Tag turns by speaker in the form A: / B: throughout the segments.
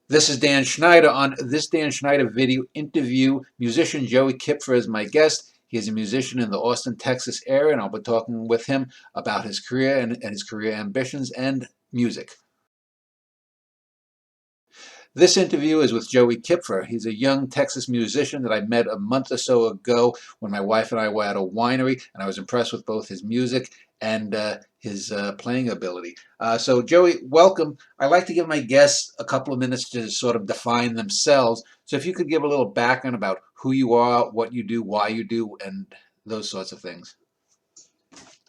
A: This is Dan Schneider. On this Dan Schneider video interview, musician Joey Kipfer is my guest. He is a musician in the Austin, Texas area, and I'll be talking with him about his career and his career ambitions and music. This interview is with Joey Kipfer. He's a young Texas musician that I met a month or so ago when my wife and I were at a winery, and I was impressed with both his music and his playing ability. So, Joey, welcome. I like to give my guests a couple of minutes to sort of define themselves. So, if you could give a little background about who you are, what you do, why you do, and those sorts of things.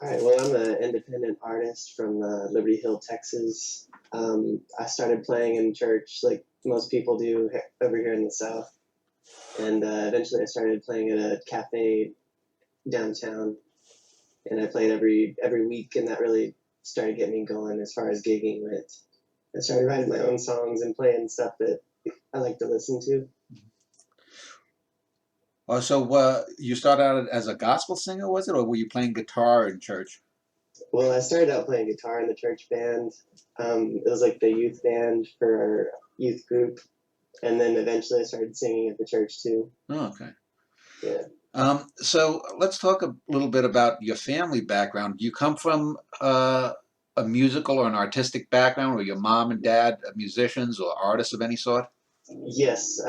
B: All right, well, I'm an independent artist from Liberty Hill, Texas. I started playing in church like most people do over here in the South. And eventually I started playing at a cafe downtown. And I played every week, and that really started getting me going as far as gigging went. I started writing my own songs and playing stuff that I like to listen to.
A: Oh, so you started out as a gospel singer, was it, or were you playing guitar in church?
B: Well, I started out playing guitar in the church band. It was like the youth band for our youth group. And then eventually I started singing at the church too.
A: Oh, okay.
B: Yeah.
A: So let's talk a little bit about your family background. Do you come from a musical or an artistic background? Were your mom and dad musicians or artists of any sort?
B: Yes,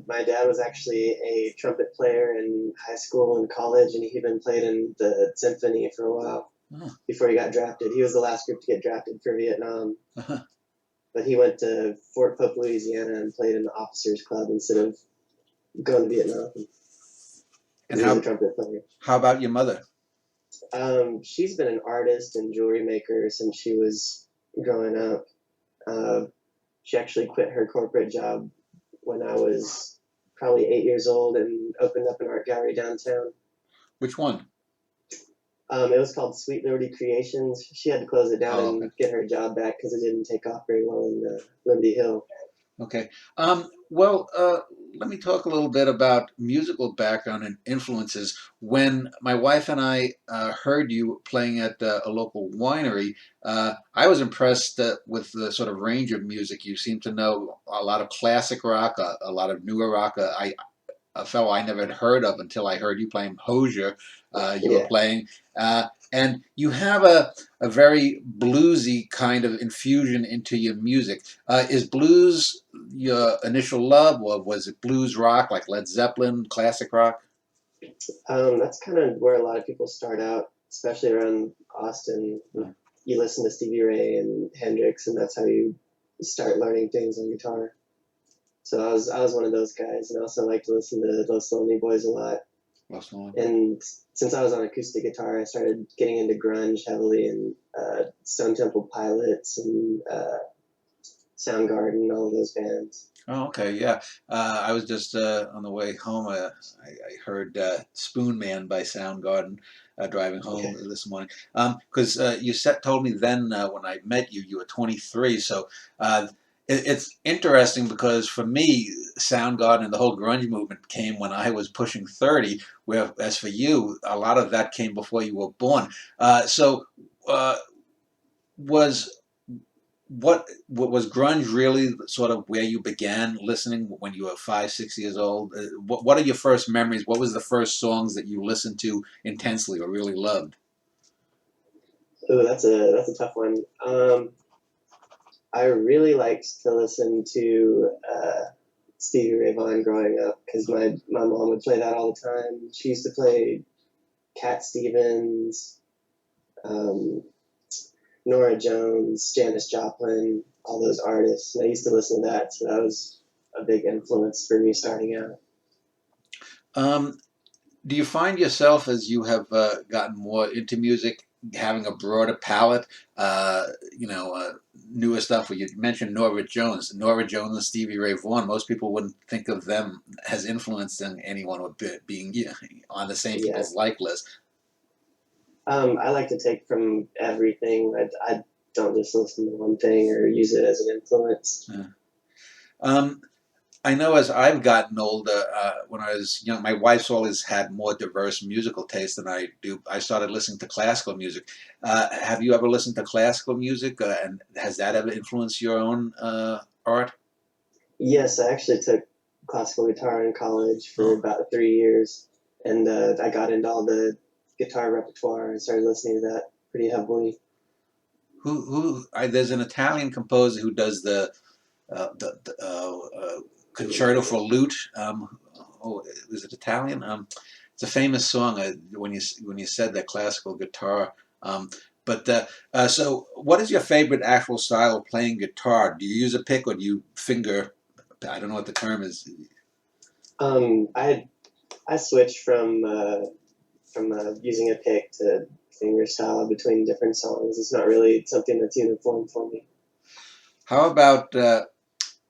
B: my dad was actually a trumpet player in high school and college, and he even played in the symphony for a while
A: Oh.
B: before he got drafted. He was the last group to get drafted for Vietnam,
A: Uh-huh.
B: but he went to Fort Pope, Louisiana, and played in the officers' club instead of going to Vietnam.
A: And
B: He was a trumpet player.
A: how about your mother?
B: She's been an artist and jewelry maker since she was growing up. Uh, she actually quit her corporate job when I was probably 8 years old and opened up an art gallery downtown.
A: Which one?
B: It was called Sweet Liberty Creations. She had to close it down
A: Oh,
B: and
A: okay.
B: get her job back because it didn't take off very well in Liberty Hill.
A: Okay. Well, let me talk a little bit about musical background and influences. When my wife and I heard you playing at a local winery, I was impressed with the sort of range of music. You seem to know a lot of classic rock, a lot of newer rock. A fellow I never had heard of until I heard you playing Hosier. You were
B: Yeah.
A: playing, and you have a very bluesy kind of infusion into your music. Is blues your initial love, or was it blues rock like Led Zeppelin, classic rock?
B: That's kind of where a lot of people start out, especially around Austin. You listen to Stevie Ray and Hendrix, and that's how you start learning things on guitar. So I was one of those guys, and I also like to listen to Los Lonely Boys a lot. And since I was on acoustic guitar, I started getting into grunge heavily, and Stone Temple Pilots and Soundgarden, all of those bands.
A: Oh, okay, yeah. I was just on the way home. I heard "Spoon Man" by Soundgarden driving home this morning. Because you told me then when I met you, you were 23. So it's interesting because for me, Soundgarden and the whole grunge movement came when I was pushing 30. Whereas for you, a lot of that came before you were born. So was what was grunge really sort of where you began listening when you were 5, 6 years old? What are your first memories? What was the first songs that you listened to intensely or really loved?
B: Oh, that's a tough one. I really liked to listen to Stevie Ray Vaughan growing up because my mom would play that all the time. She used to play Cat Stevens, um, Nora Jones, Janis Joplin, all those artists. And I used to listen to that, so that was a big influence for me starting out.
A: Um, do you find yourself as you have gotten more into music having a broader palette? Uh, you know, uh, Newer stuff. Where you mentioned Nora Jones and Stevie Ray Vaughan. Most people wouldn't think of them as influencing anyone with being on the same
B: Yeah.
A: people's like list.
B: I like to take from everything. I don't just listen to one thing or use it as an influence.
A: Yeah. Um, I know as I've gotten older, when I was young, my wife's always had more diverse musical taste than I do. I started listening to classical music. Have you ever listened to classical music, and has that ever influenced your own art?
B: Yes, I actually took classical guitar in college for
A: Oh,
B: about 3 years, and I got into all the guitar repertoire and started listening to that pretty heavily.
A: there's an Italian composer who does the concerto for lute. Oh, is it Italian? It's a famous song. When you said that classical guitar. Um, so, what is your favorite actual style of playing guitar? Do you use a pick or do you finger? I don't know what the term is.
B: I switched from using a pick to fingerstyle between different songs. It's not really something that's uniform for me.
A: How about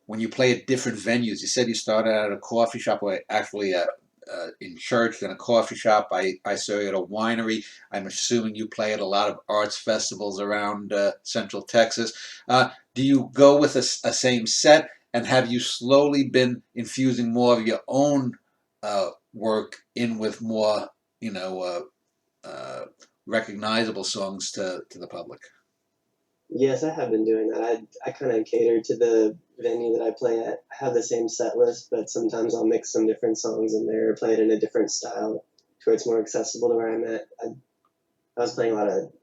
A: when you play at different venues? You said you started at a coffee shop, or actually in church, then a coffee shop. I saw you at a winery. I'm assuming you play at a lot of arts festivals around Central Texas. Do you go with a same set, and have you slowly been infusing more of your own work in with more, you know, recognizable songs to the public?
B: Yes, I have been doing that. I kind of cater to the venue that I play at. I have the same set list, but sometimes I'll mix some different songs in there, play it in a different style, to where it's more accessible to where I'm at. I was playing a lot of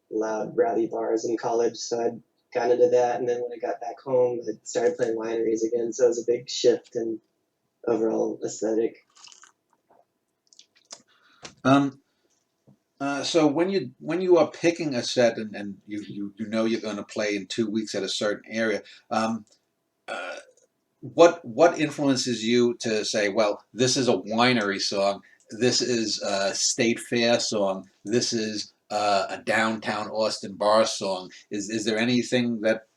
B: loud, rowdy bars in college, so I got into that. And then when I got back home, I started playing wineries again. So it was a big shift in overall aesthetic.
A: Um, so when you are picking a set and you know you're going to play in 2 weeks at a certain area, um, uh, what influences you to say, well, this is a winery song, this is a state fair song, this is a downtown Austin bar song? Is there anything that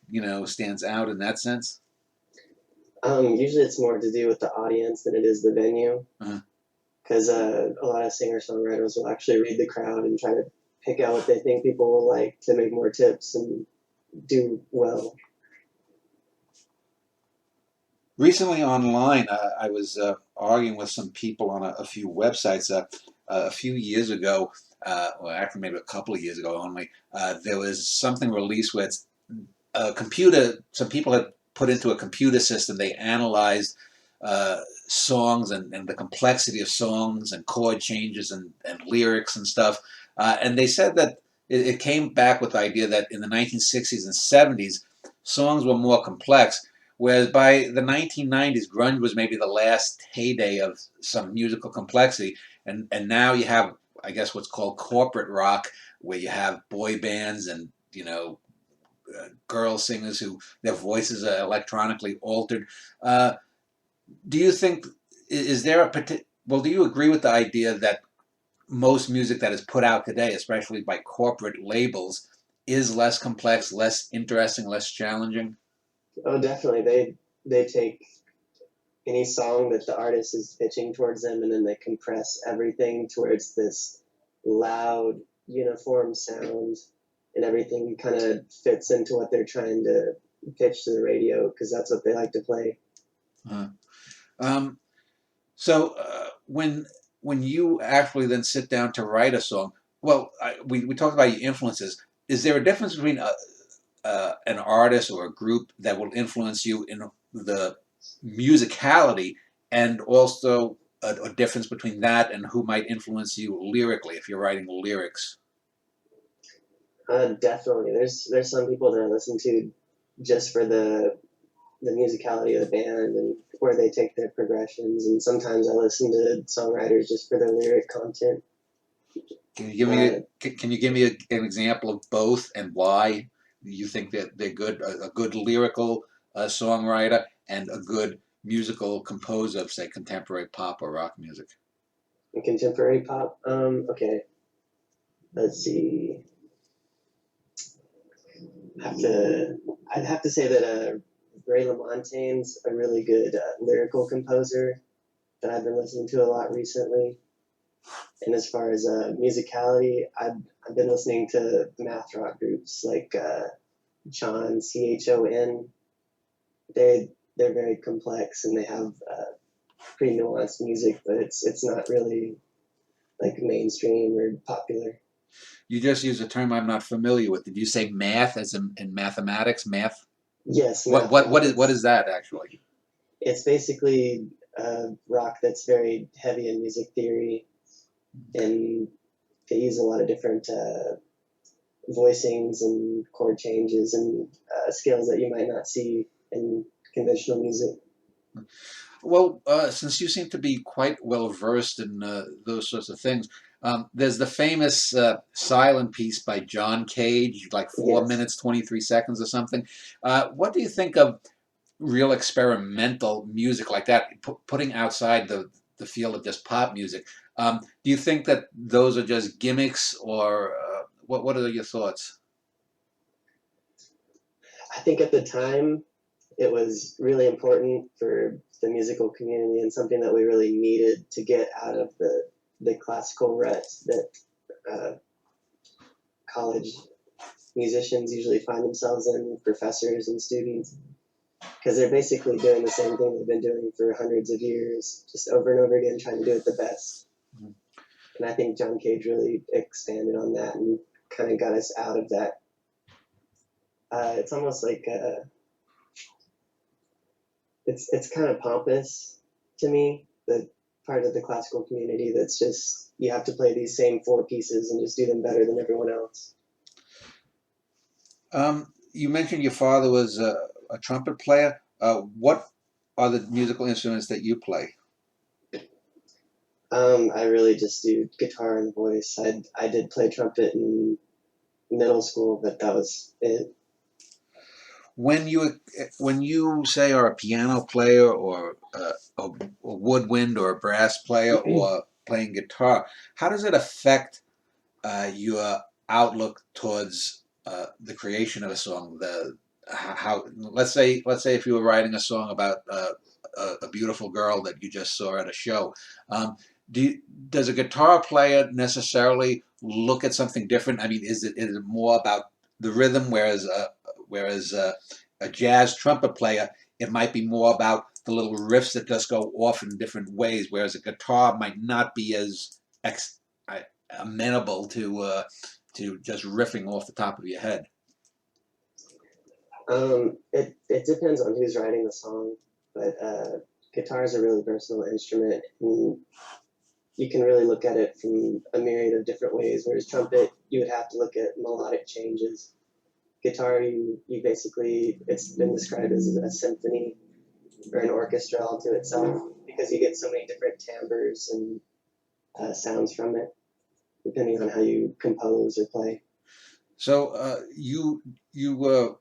A: stands out in that sense?
B: Usually it's more to do with the audience than it is the venue,
A: Uh,
B: because a lot of singer songwriters will actually read the crowd and try to pick out what they think people will like to make more tips and do well.
A: Recently online, I was arguing with some people on a few websites. A few years ago, well, actually maybe a couple of years ago only, there was something released where it's a computer. Some people had put into a computer system. They analyzed songs and the complexity of songs and chord changes and lyrics and stuff. And they said that it came back with the idea that in the 1960s and 70s, songs were more complex. Whereas by the 1990s, grunge was maybe the last heyday of some musical complexity, and now you have, I guess, what's called corporate rock, where you have boy bands and girl singers who their voices are electronically altered. Uh, do you think is there well? Do you agree with the idea that most music that is put out today, especially by corporate labels, is less complex, less interesting, less challenging?
B: Oh, definitely. They take any song that the artist is pitching towards them, and then they compress everything towards this loud, uniform sound, and everything kind of fits into what they're trying to pitch to the radio because that's what they like to play.
A: Uh, um, when you actually then sit down to write a song, well, we talked about your influences. Is there a difference between an artist or a group that will influence you in the musicality, and also a difference between that and who might influence you lyrically if you're writing lyrics?
B: Definitely, there's some people that I listen to just for the musicality of the band and where they take their progressions, and sometimes I listen to songwriters just for their lyric content. Uh,
A: Can you give me an example of both and why you think that they're good? A good lyrical songwriter and a good musical composer of, say, contemporary pop or rock music.
B: Contemporary pop. Okay, let's see. Have to. I'd have to say that Ray LaMontagne's a really good lyrical composer that I've been listening to a lot recently. And as far as musicality, I've been listening to math rock groups like Chon. They're very complex and they have pretty nuanced music, but it's not really like mainstream or popular.
A: You just used a term I'm not familiar with. Did you say math as in mathematics? Math?
B: Yes,
A: What
B: math
A: what
B: rock.
A: what is what
B: It's
A: is that actually?
B: It's basically rock that's very heavy in music theory, and they use a lot of different voicings and chord changes and scales that you might not see in conventional music.
A: Well, since you seem to be quite well versed in those sorts of things, there's the famous silent piece by John Cage, like four
B: Yes.
A: minutes, 23 seconds or something. What do you think of real experimental music like that, putting outside the field of just pop music? Do you think that those are just gimmicks, or what are your thoughts?
B: I think at the time it was really important for the musical community and something that we really needed to get out of the classical rut that uh, college musicians usually find themselves in, professors and students, because they're basically doing the same thing they've been doing for hundreds of years, just over and over again, trying to do it the best. And I think John Cage really expanded on that and kind of got us out of that. It's almost like it's kind of pompous to me, the part of the classical community that's just you have to play these same four pieces and just do them better than everyone else.
A: You mentioned your father was a trumpet player. What are the musical instruments that you play?
B: I really just do guitar and voice. I did play trumpet in middle school, but that was it.
A: When you say are a piano player or a woodwind or a brass player or playing guitar, how does it affect your outlook towards the creation of a song? The how let's say if you were writing a song about a beautiful girl that you just saw at a show, um, does a guitar player necessarily look at something different? I mean, is it more about the rhythm, whereas a jazz trumpet player, it might be more about the little riffs that just go off in different ways, whereas a guitar might not be as amenable to just riffing off the top of your head.
B: It depends on who's writing the song, but guitar is a really versatile instrument, and you can really look at it from a myriad of different ways. Whereas trumpet, you would have to look at melodic changes. Guitar, you basically it's been described as a symphony or an orchestra all to itself because you get so many different timbres and sounds from it, depending on how you compose or play.
A: So you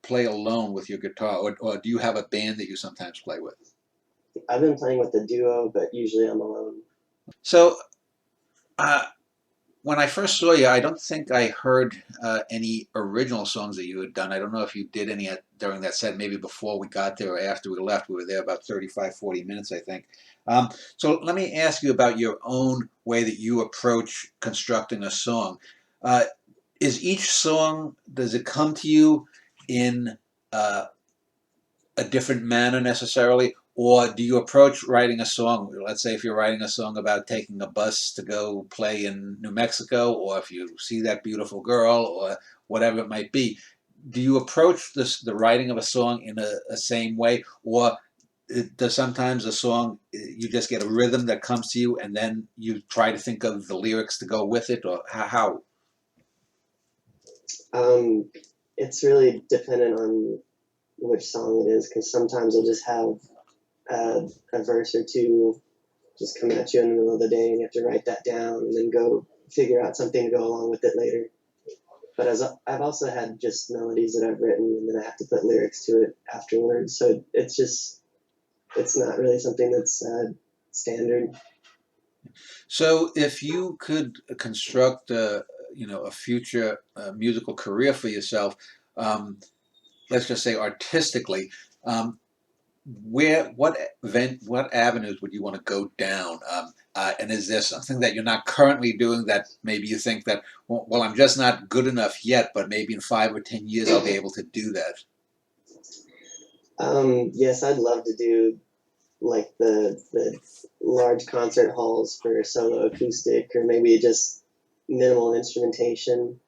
A: play alone with your guitar, or do you have a band that you sometimes play with?
B: I've been playing with a duo, but usually I'm alone.
A: So uh, when I first saw you, I don't think I heard any original songs that you had done. I don't know if you did any during that set, maybe before we got there or after we left. We were there about 35, 40 minutes, I think. So let me ask you about your own way that you approach constructing a song. Uh, is each song, does it come to you in uh, a different manner necessarily, or do you approach writing a song, let's say if you're writing a song about taking a bus to go play in New Mexico, or if you see that beautiful girl, or whatever it might be, do you approach the writing of a song in a same way, or does sometimes a song, you just get a rhythm that comes to you and then you try to think of the lyrics to go with it, or how?
B: Um, it's really dependent on which song it is because sometimes I'll just have a verse or two just come at you in the middle of the day and you have to write that down and then go figure out something to go along with it later. But as I've also had just melodies that I've written and then I have to put lyrics to it afterwards. So it's not really something that's standard.
A: So, if you could construct a future musical career for yourself, um, let's just say artistically, um, what avenues would you want to go down? And is there something that you're not currently doing that maybe you think that, well, I'm just not good enough yet, but maybe in 5 or 10 years I'll be able to do that?
B: Yes, I'd love to do like the large concert halls for solo acoustic or maybe just minimal instrumentation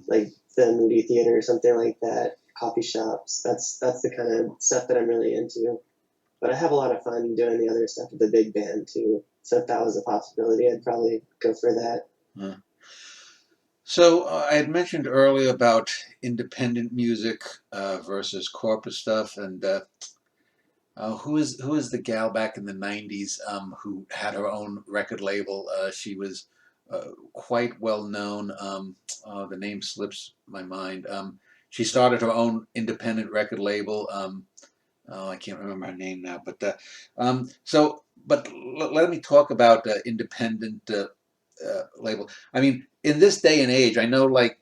B: like the movie theater or something like that, coffee shops. That's the kind of stuff that I'm really into. But I have a lot of fun doing the other stuff with the big band too. So if that was a possibility, I'd probably go for that.
A: Uh, So I had mentioned earlier about independent music versus corporate stuff, and who is the gal back in the '90s who had her own record label? She was quite well known. Oh, the name slips my mind. She started her own independent record label. Oh, I can't remember her name now, but let me talk about independent label. I mean, in this day and age, I know like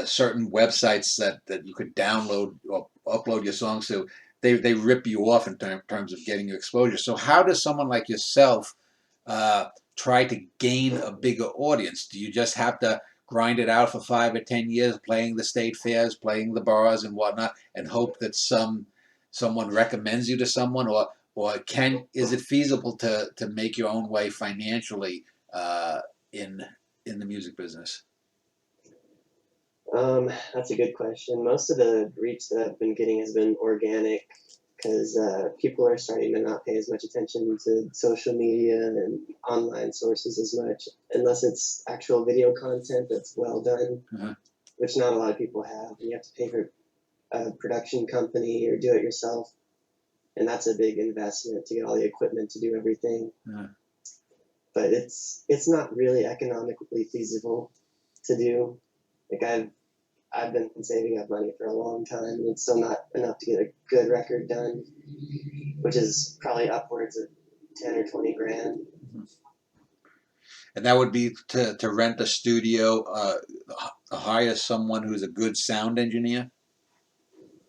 A: certain websites that you could download or upload your songs to, they rip you off in terms of getting you exposure. So how does someone like yourself try to gain a bigger audience? Do you just have to grind it out for 5 or 10 years, playing the state fairs, playing the bars and whatnot, and hope that someone recommends you to someone, or is it feasible to make your own way financially in the music business?
B: That's a good question. Most of the reach that I've been getting has been organic because people are starting to not pay as much attention to social media and online sources as much, unless it's actual video content that's well done,
A: Uh-huh.
B: which not a lot of people have. You have to pay for a production company or do it yourself, and that's a big investment to get all the equipment to do everything.
A: Uh-huh.
B: But it's not really economically feasible to do. Like I've been saving up money for a long time, and it's still not enough to get a good record done, which is probably upwards of 10 or 20 grand.
A: And that would be to rent a studio, hire someone who's a good sound engineer.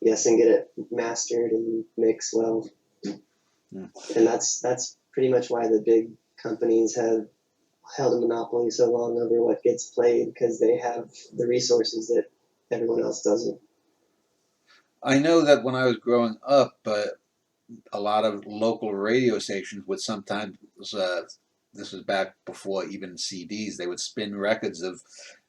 B: Yes, and get it mastered and mixed well.
A: Yeah.
B: And that's pretty much why the big companies have held a monopoly so long over what gets played, because they have the resources that everyone else doesn't.
A: I know that when I was growing up, a lot of local radio stations would sometimes, this was back before even CDs, they would spin records of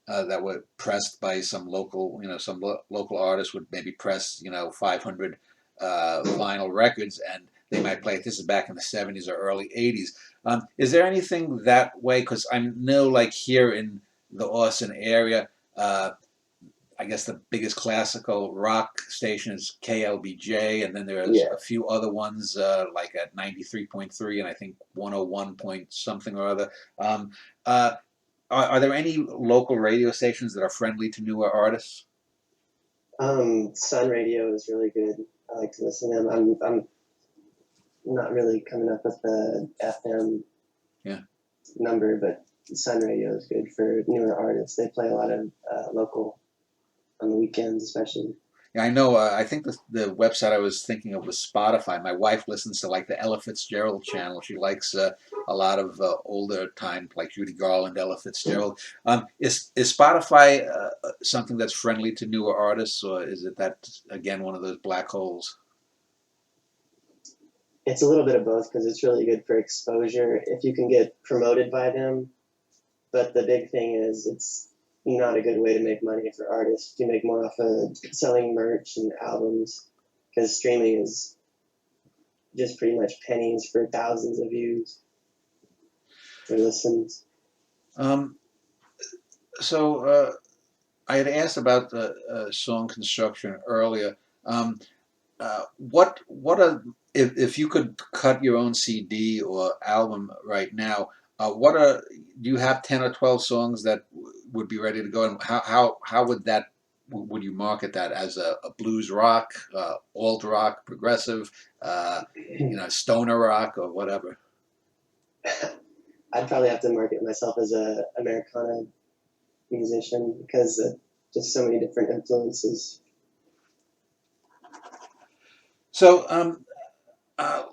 A: that were pressed by some local, some local artist would maybe press, 500 vinyl records, and they might play it. This is back in the '70s or early '80s. Is there anything that way? Because I know, like here in the Austin area, I guess the biggest classical rock station is KLBJ, and then there's
B: Yeah.
A: a few other ones like at 93.3 and I think 101 point something or other. Um, uh, are there any local radio stations that are friendly to newer artists?
B: Sun Radio is really good. I like to listen to them. I'm not really coming up with the FM
A: Yeah.
B: number, but Sun Radio is good for newer artists. They play a lot of local on the weekends, especially.
A: Yeah, I know. I think the website I was thinking of was Spotify. My wife listens to like the Ella Fitzgerald channel. She likes a lot of older time, like Judy Garland, Ella Fitzgerald. Is Spotify something that's friendly to newer artists, or is it that again one of those black holes?
B: It's a little bit of both because it's really good for exposure if you can get promoted by them. But the big thing is it's not a good way to make money for artists. You make more off of selling merch and albums, because streaming is just pretty much pennies for thousands of views or listens.
A: Um, so I had asked about the song construction earlier. What are if you could cut your own CD or album right now? Do you have 10 or 12 songs that would be ready to go? And how would you market that as a blues rock, alt rock, progressive, stoner rock or whatever?
B: I'd probably have to market myself as a Americana musician because just so many different influences.
A: So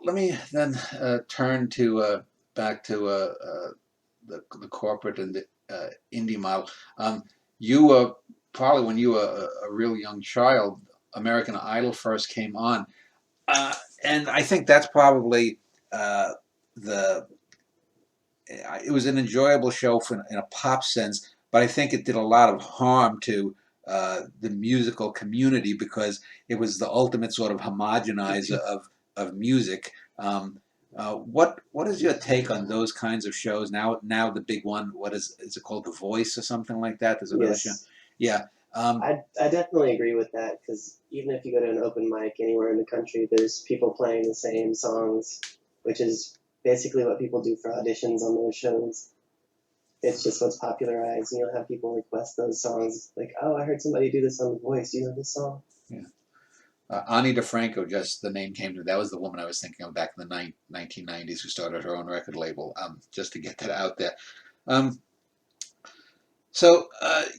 A: let me then turn to back to the corporate and the indie model. You were probably when you were a real young child, American Idol first came on, and I think that's probably the. It was an enjoyable show in a pop sense, but I think it did a lot of harm to the musical community because it was the ultimate sort of homogenizer of of music. What is your take on those kinds of shows? Now the big one, what is it called? The Voice or something like that? There's another show.
B: Yes.
A: Yeah.
B: I definitely agree with that because even if you go to an open mic anywhere in the country, there's people playing the same songs, which is basically what people do for auditions on those shows. It's just what's popularized, and you'll have people request those songs like, "Oh, I heard somebody do this on The Voice. Do you know this song?"
A: Yeah. Ani DeFranco, just the name came to me. That was the woman I was thinking of back in the 1990s who started her own record label, just to get that out there. Um, so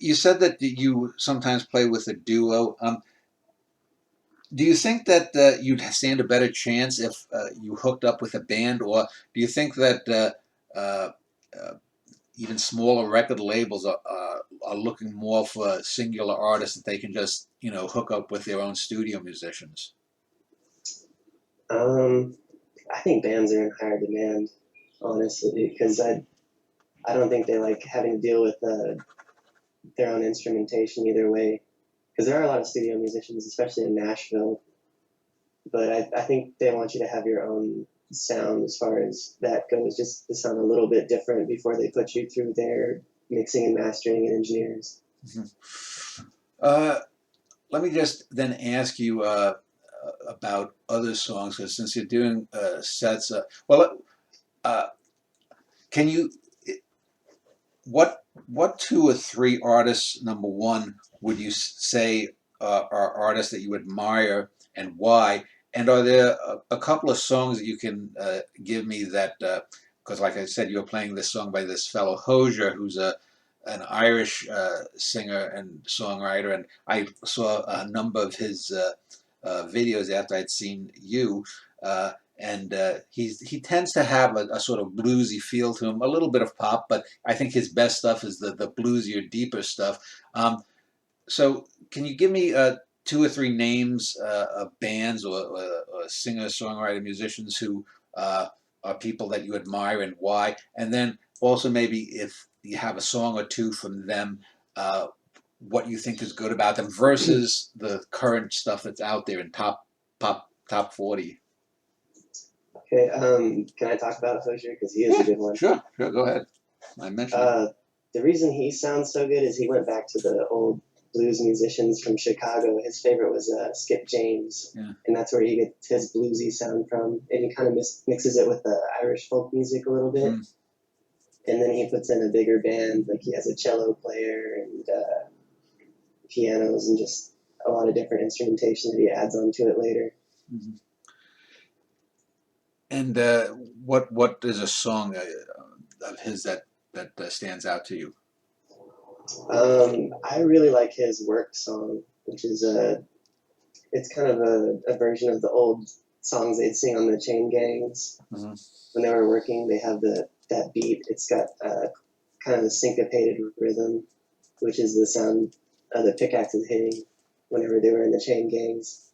A: you said that you sometimes play with a duo. Do you think that you'd stand a better chance if you hooked up with a band, or do you think that uh, uh, even smaller record labels are looking more for singular artists that they can just hook up with their own studio musicians?
B: Um, I think bands are in higher demand, honestly, because I don't think they like having to deal with their own instrumentation either way. Because there are a lot of studio musicians, especially in Nashville, but I think they want you to have your own sound as far as that goes, just to sound a little bit different before they put you through their mixing and mastering and engineers.
A: Uh, Let me just then ask you about other songs, because since you're doing sets, uh, can you what two or three artists, number one, would you say are artists that you admire and why? And are there a couple of songs that you can give me that, because like I said, you're playing this song by this fellow Hozier, who's an Irish singer and songwriter, and I saw a number of his videos after I'd seen you. And he tends to have a sort of bluesy feel to him, a little bit of pop, but I think his best stuff is the bluesier, deeper stuff. So can you give me two or three names of bands or singer, songwriter, musicians who are people that you admire and why? And then also maybe if you have a song or two from them, what you think is good about them versus the current stuff that's out there in top 40.
B: Okay, can I talk about Hozier? Because he is a good one.
A: Sure, go ahead. I mentioned it.
B: The reason he sounds so good is he went back to the old blues musicians from Chicago. His favorite was Skip James,
A: Yeah.
B: and that's where he gets his bluesy sound from. And he kind of mixes it with the Irish folk music a little bit. And then he puts in a bigger band, like he has a cello player and pianos and just a lot of different instrumentation that he adds onto it later.
A: Mm-hmm. And what is a song of his that stands out to you?
B: I really like his Work song, which is it's kind of a version of the old songs they'd sing on the Chain Gangs.
A: Mm-hmm.
B: When they were working. They have that beat. It's got kind of a syncopated rhythm, which is the sound the pickaxes hitting whenever they were in the Chain Gangs.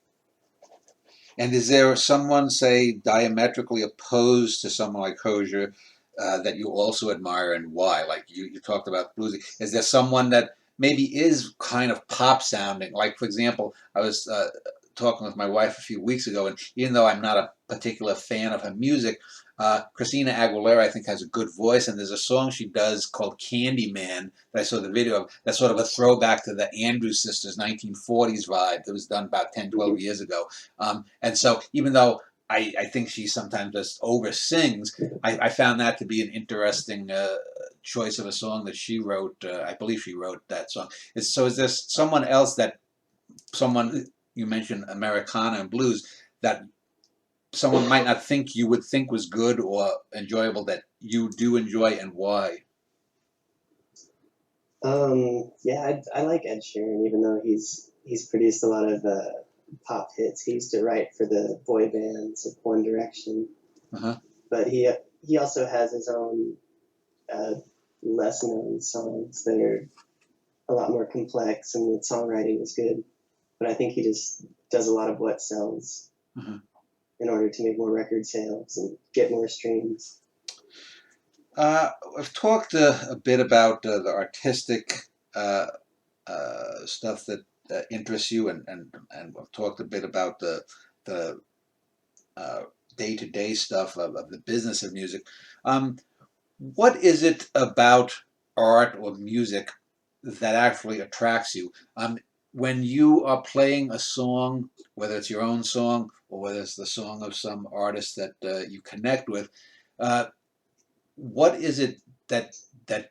A: And is there someone, say, diametrically opposed to someone like Hozier that you also admire and why? Like you talked about bluesy. Is there someone that maybe is kind of pop sounding? Like, for example, I was talking with my wife a few weeks ago, and even though I'm not a particular fan of her music, Christina Aguilera, I think, has a good voice, and there's a song she does called Candyman that I saw the video of. That's sort of a throwback to the Andrews Sisters 1940s vibe that was done about 10, 12 years ago. And so even though I think she sometimes just over sings, I found that to be an interesting choice of a song that she wrote. I believe she wrote that song. So is there someone else someone, you mentioned Americana and blues, that someone might not think you would think was good or enjoyable that you do enjoy, and why?
B: Yeah, I like Ed Sheeran, even though he's produced a lot of pop hits. He used to write for the boy bands of One Direction, but he also has his own less known songs that are a lot more complex, and the songwriting is good. But I think he just does a lot of what sells in order to make more record sales and get more streams.
A: I've talked a bit about the artistic stuff that interests you, and I've talked a bit about the day-to-day stuff of the business of music. Um, what is it about art or music that actually attracts you? When you are playing a song, whether it's your own song or whether it's the song of some artist that you connect with, uh, what is it that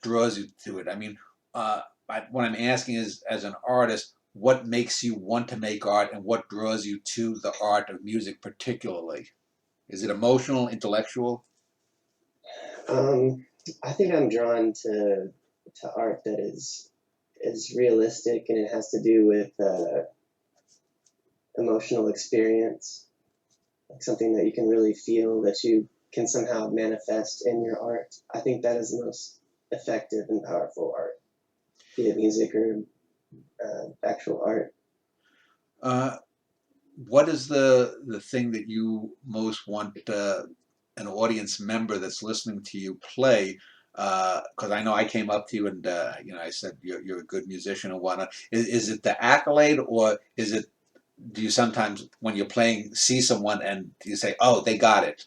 A: draws you to it? I mean, what I'm asking is, as an artist, what makes you want to make art, and what draws you to the art of music particularly? Is it emotional, intellectual?
B: Um, I think I'm drawn to art that is realistic and it has to do with emotional experience, like something that you can really feel that you can somehow manifest in your art. I think that is the most effective and powerful art, be it music or actual art.
A: Uh, what is the thing that you most want an audience member that's listening to you play? Because I know I came up to you and I said you're a good musician and whatnot. Is it the accolade, or is it, do you sometimes when you're playing see someone and you say, oh, they got it?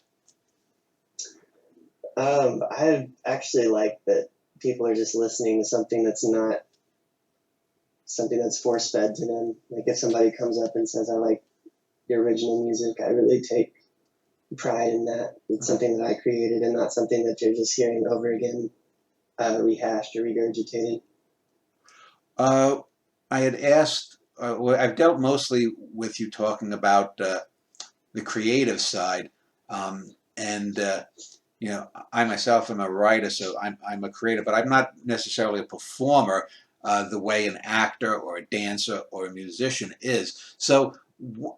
B: I actually like that people are just listening to something that's not something that's force fed to them. Like if somebody comes up and says, "I like your original music," I really take pride in that. It's something that I created and not something that you're just hearing over again, rehashed or regurgitated.
A: Uh, I had asked. Well, I've dealt mostly with you talking about the creative side, and I myself am a writer, so I'm a creator, but I'm not necessarily a performer the way an actor or a dancer or a musician is. So,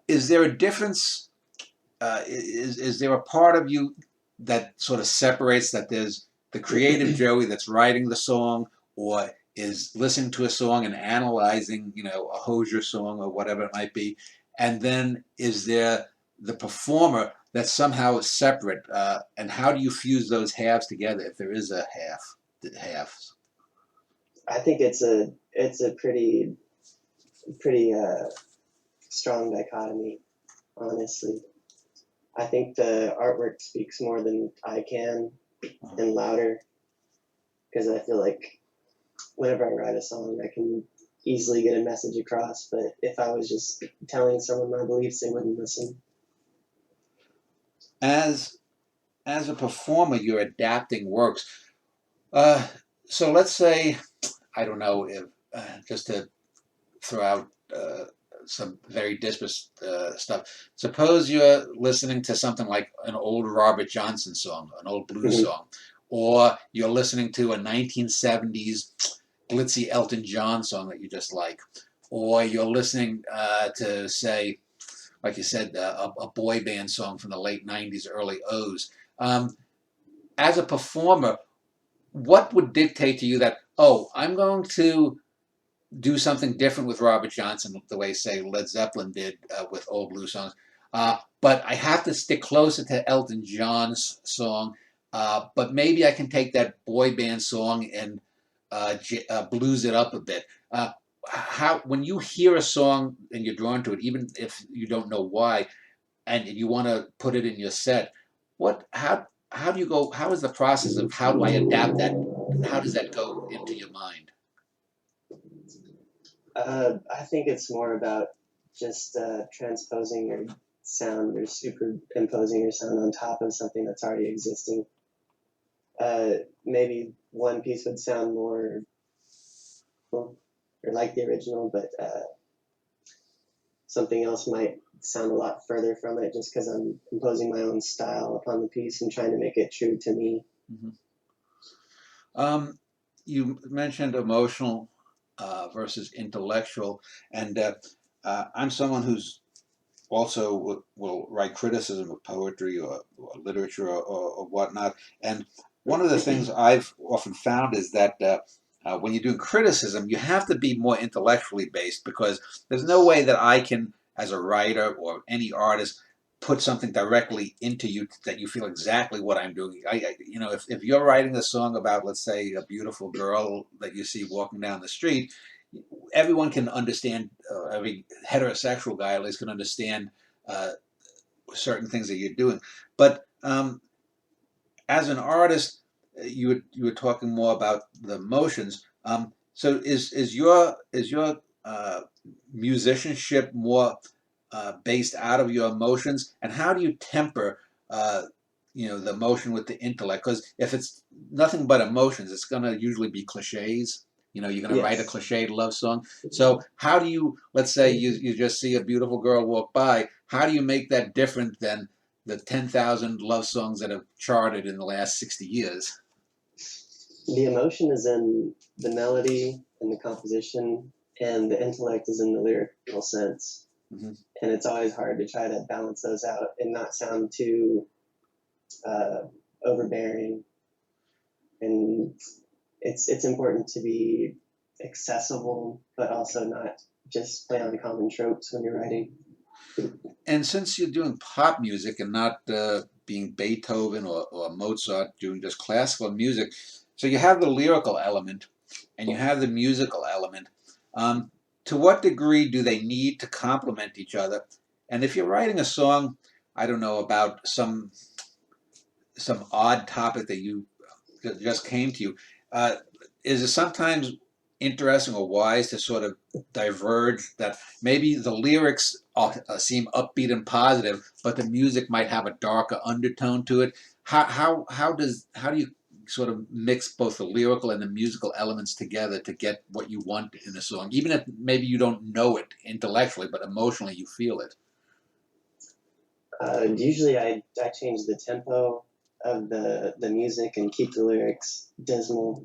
A: is there a difference? Is there a part of you that sort of separates, that there's the creative Joey that's writing the song, or is listening to a song and analyzing, a Hozier song or whatever it might be, and then is there the performer that's somehow separate? And how do you fuse those halves together, if there is a half?
B: I think it's a pretty strong dichotomy, honestly. I think the artwork speaks more than I can and louder because I feel like whenever I write a song, I can easily get a message across. But if I was just telling someone my beliefs, they wouldn't listen.
A: As a performer, you're adapting works. Uh, so let's say, I don't know if just to throw out some very disparate stuff. Suppose you're listening to something like an old Robert Johnson song, an old blues
B: Mhm.
A: song, or you're listening to a 1970s glitzy Elton John song that you just like, or you're listening to, say, like you said, a boy band song from the late 90s, early O's. As a performer, what would dictate to you that, oh, I'm going to do something different with Robert Johnson, the way, say, Led Zeppelin did with old blues songs. But I have to stick closer to Elton John's song. But maybe I can take that boy band song and blues it up a bit. How, when you hear a song and you're drawn to it, even if you don't know why, and you want to put it in your set, what how do you go? How is the process of how do I adapt that? How does that go into your mind?
B: I think it's more about just transposing your sound or superimposing your sound on top of something that's already existing. Maybe one piece would sound more cool or like the original, but something else might sound a lot further from it just because I'm imposing my own style upon the piece and trying to make it true to me.
A: Mm-hmm. You mentioned emotional versus intellectual, and I'm someone who's also will write criticism of poetry or literature or whatnot. And one of the things I've often found is that when you're doing criticism, you have to be more intellectually based, because there's no way that I can, as a writer or any artist, put something directly into you that you feel exactly what I'm doing. If you're writing a song about, let's say, a beautiful girl that you see walking down the street, everyone can understand. Every heterosexual guy at least can understand uh, certain things that you're doing. But as an artist, you were talking more about the emotions. So is your musicianship more based out of your emotions, and how do you temper uh, the emotion with the intellect? Because if it's nothing but emotions, it's going to usually be cliches. You're going to write a
B: Yes.
A: cliched love song. So how do you, let's say you just see a beautiful girl walk by, how do you make that different than the 10,000 love songs that have charted in the last 60 years?
B: The emotion is in the melody and the composition, and the intellect is in the lyrical sense.
A: Mm-hmm.
B: And it's always hard to try to balance those out and not sound too uh, overbearing. And it's important to be accessible, but also not just play on common tropes when you're writing.
A: And since you're doing pop music and not being Beethoven or Mozart, doing just classical music, so you have the lyrical element and you have the musical element. Um, to what degree do they need to complement each other? And if you're writing a song, I don't know, about some odd topic that you that just came to you, uh, is it sometimes interesting or wise to sort of diverge that maybe the lyrics seem upbeat and positive, but the music might have a darker undertone to it? How do you sort of mix both the lyrical and the musical elements together to get what you want in a song, even if maybe you don't know it intellectually, but emotionally you feel it?
B: Usually, I change the tempo of the music and keep the lyrics dismal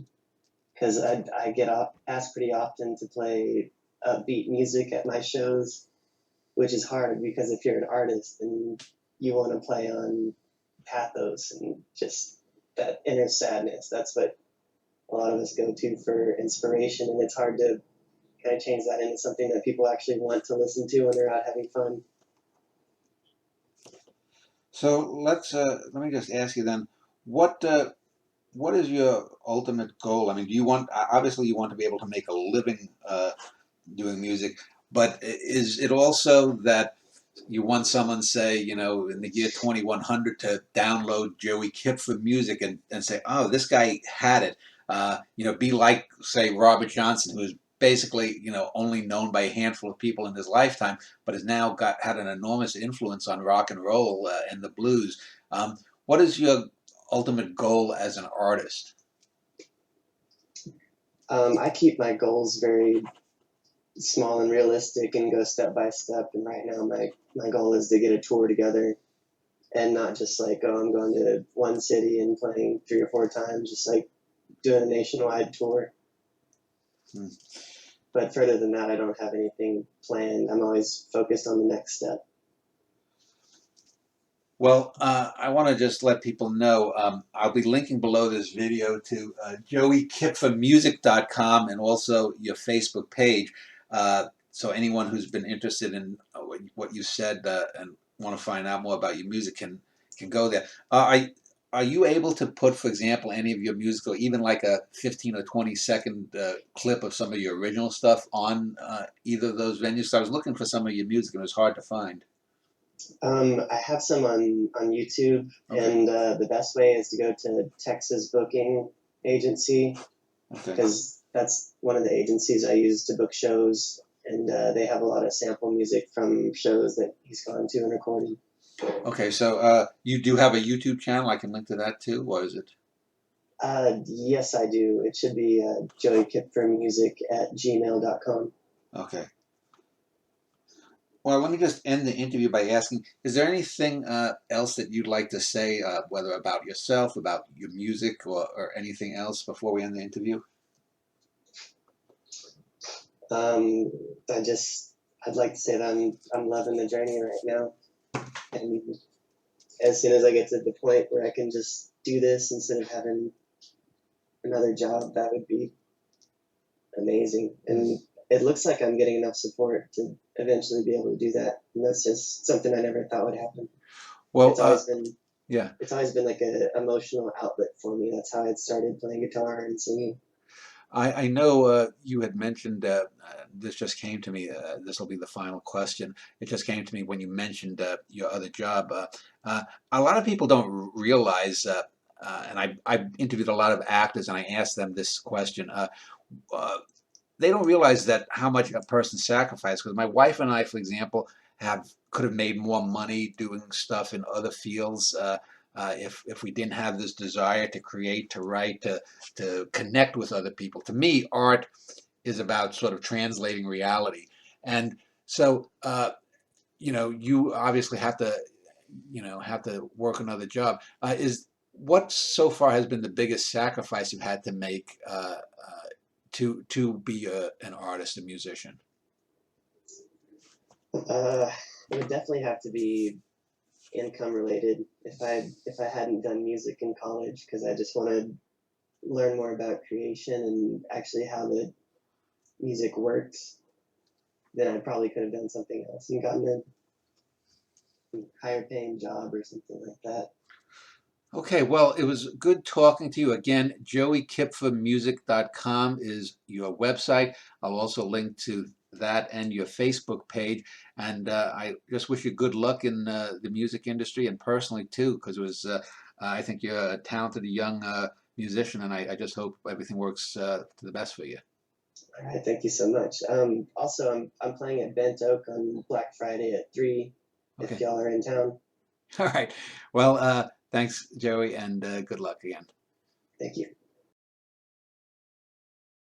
B: because I get asked pretty often to play upbeat music at my shows, which is hard because if you're an artist and you want to play on pathos and just that inner sadness, that's what a lot of us go to for inspiration, and it's hard to kind of change that into something that people actually want to listen to when they're out having fun.
A: So let me just ask you then, what what is your ultimate goal? I mean, do you want, obviously you want to be able to make a living doing music, but is it also that you want someone, say, in the year 2100 to download Joey Kipfer music and say, oh, this guy had it. Be like, say, Robert Johnson, who's basically, only known by a handful of people in his lifetime, but has now had an enormous influence on rock and roll and the blues. What is your ultimate goal as an artist?
B: I keep my goals very small and realistic and go step by step. And right now, my goal is to get a tour together and not just like, oh, I'm going to one city and playing 3 or 4 times, just like doing a nationwide tour.
A: Hmm.
B: But further than that, I don't have anything planned. I'm always focused on the next step.
A: Well, I want to just let people know I'll be linking below this video to joeykipfermusic.com and also your Facebook page. So anyone who's been interested in what you said and want to find out more about your music can go there. Are you able to put, for example, any of your musical, even like a 15 or 20-second clip of some of your original stuff on either of those venues? So I was looking for some of your music and it was hard to find.
B: I have some on YouTube,
A: Okay.
B: and the best way is to go to Texas Booking Agency
A: Okay.
B: because that's one of the agencies I use to book shows, and they have a lot of sample music from shows that he's gone to and recorded.
A: Okay, so you do have a YouTube channel. I can link to that too. What is it?
B: Yes, I do. It should be joeykipfermusic@gmail.com.
A: Okay. Well, let me just end the interview by asking, is there anything else that you'd like to say, whether about yourself, about your music, or anything else before we end the interview?
B: Um, I'd like to say that I'm loving the journey right now, and as soon as I get to the point where I can just do this instead of having another job, that would be amazing. And it looks like I'm getting enough support to eventually be able to do that, and that's just something I never thought would happen.
A: Well,
B: It's always been
A: yeah.
B: it's always been like an emotional outlet for me. That's how I started playing guitar and singing.
A: I know you had mentioned this just came to me. This will be the final question. It just came to me when you mentioned your other job. Uh, a lot of people don't realize, and I've interviewed a lot of actors, and I asked them this question. Uh, they don't realize that how much a person sacrificed. Because my wife and I, for example, have could have made more money doing stuff in other fields if we didn't have this desire to create, to write, to connect with other people. To me, art is about sort of translating reality, and so you obviously have to have to work another job. Is what so far has been the biggest sacrifice you've had to make to be an artist, a musician?
B: Uh, it would definitely have to be income related. If I hadn't done music in college, because I just want to learn more about creation and actually how the music works, then I probably could have done something else and gotten a higher paying job or something like that.
A: Okay, well, it was good talking to you again. JoeyKipferMusic.com is your website. I'll also link to that and your Facebook page. And I just wish you good luck in the music industry and personally too, because I think you're a talented young musician, and I just hope everything works to the best for you.
B: All right, thank you so much. Also, I'm playing at Bent Oak on Black Friday at 3. If
A: Okay.
B: y'all are in town,
A: All right. Well, thanks, Joey, and good luck again.
B: thank you.